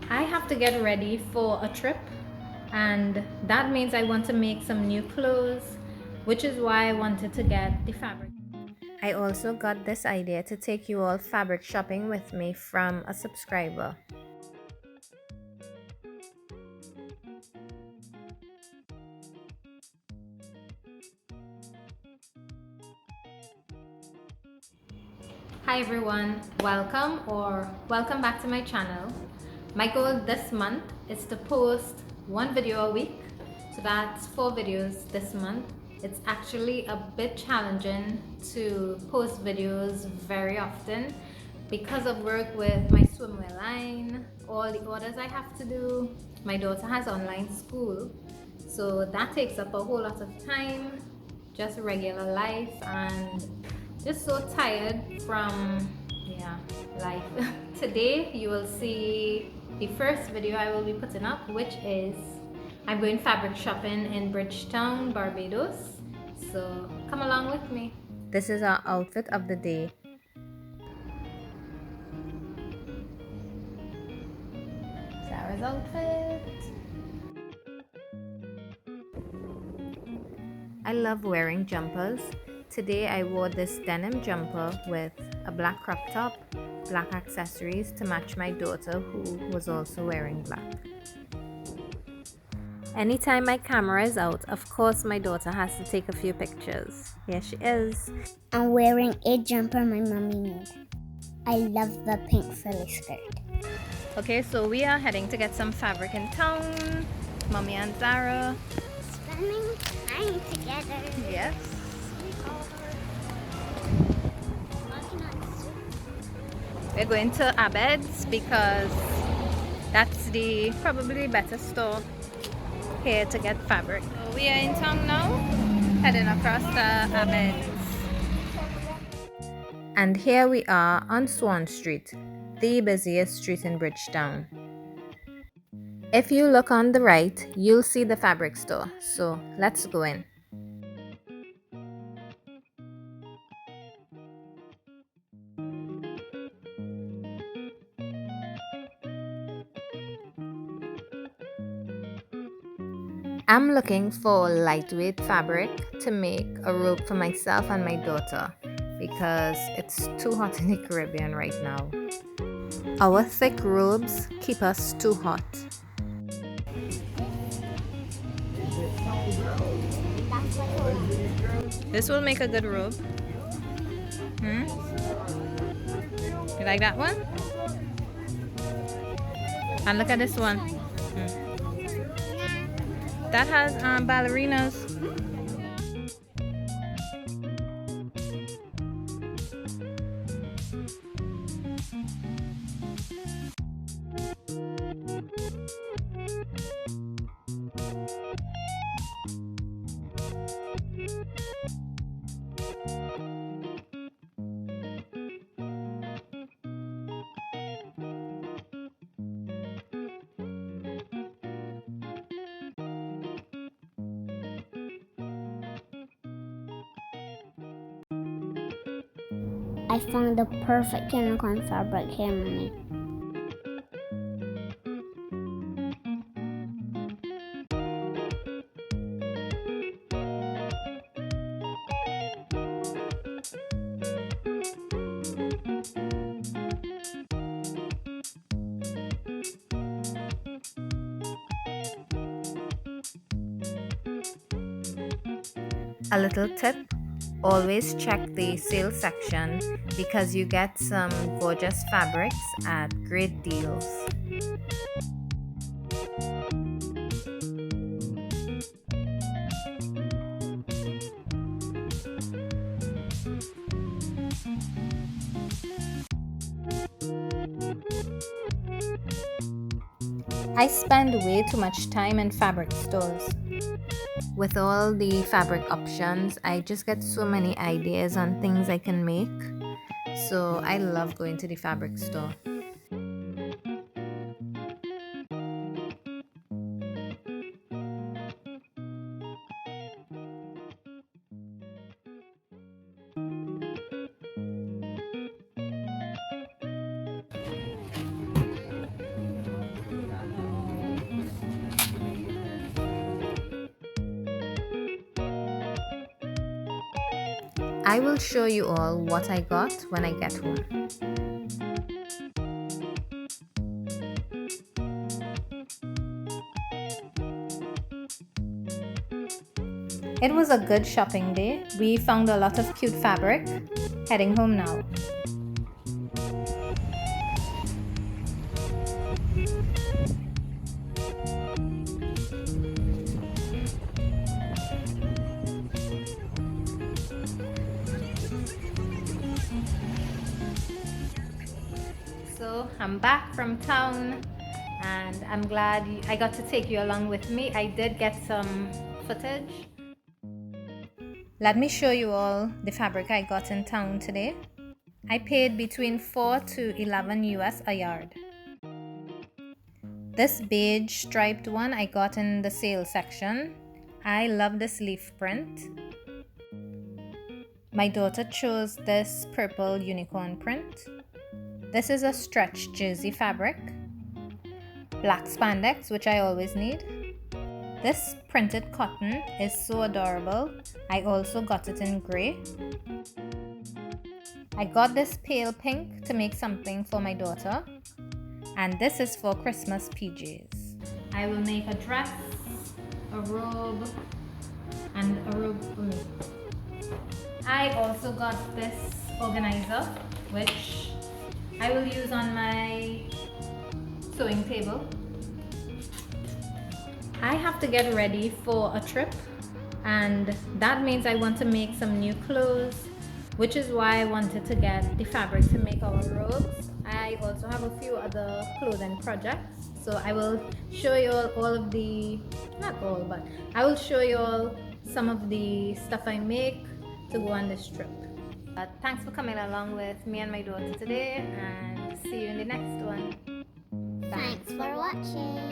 I have to get ready for a trip, and that means I want to make some new clothes, which is why I wanted to get the fabric. I also got this idea to take you all fabric shopping with me from a subscriber. Hi everyone, welcome back to my channel. My goal this month is to post one video a week, so that's 4 videos this month. It's actually a bit challenging to post videos very often because of work with my swimwear line, all the orders I have to do. My daughter has online school, so that takes up a whole lot of time, just regular life, and just so tired from life. Today you will see the first video I will be putting up, which is I'm going fabric shopping in Bridgetown, Barbados. So come along with me. This is our outfit of the day. Sarah's outfit. I love wearing jumpers. Today I wore this denim jumper with a black crop top, black accessories to match my daughter, who was also wearing black. Anytime my camera is out, of course my daughter has to take a few pictures. Here she is. I'm wearing a jumper my mommy made. I love the pink frilly skirt. Okay, so we are heading to get some fabric in town. Mommy and Zara. Spending time together. Yes. We're going to Abed's because that's the probably better store here to get fabric. So we are in town now, heading across the Abed's. And here we are on Swan Street, the busiest street in Bridgetown. If you look on the right, you'll see the fabric store, so let's go in. I'm looking for lightweight fabric to make a robe for myself and my daughter because it's too hot in the Caribbean right now. Our thick robes keep us too hot. This will make a good robe. Hmm? You like that one? And look at this one. That has ballerinas. I found the perfect unicorn fabric here, mommy. A little tip, always check the sale section because you get some gorgeous fabrics at great deals. I spend way too much time in fabric stores. With all the fabric options, I just get so many ideas on things I can make. So I love going to the fabric store. I will show you all what I got when I get home. It was a good shopping day. We found a lot of cute fabric. Heading home now. So I'm back from town and I'm glad I got to take you along with me. I did get some footage. Let me show you all the fabric I got in town today. I paid between 4 to 11 US a yard. This beige striped one I got in the sale section. I love this leaf print. My daughter chose this purple unicorn print. This is a stretch jersey fabric. Black spandex, which I always need. This printed cotton is so adorable. I also got it in grey. I got this pale pink to make something for my daughter. And this is for Christmas PJs. I will make a dress, a robe, and a robe. I also got this organizer, which I will use on my sewing table. I have to get ready for a trip, and that means I want to make some new clothes, which is why I wanted to get the fabric to make our robes. I also have a few other clothing projects, so I will show you all of the, not all, but I will show you all some of the stuff I make to go on this trip. But thanks for coming along with me and my daughter today, and see you in the next one. Thanks for watching.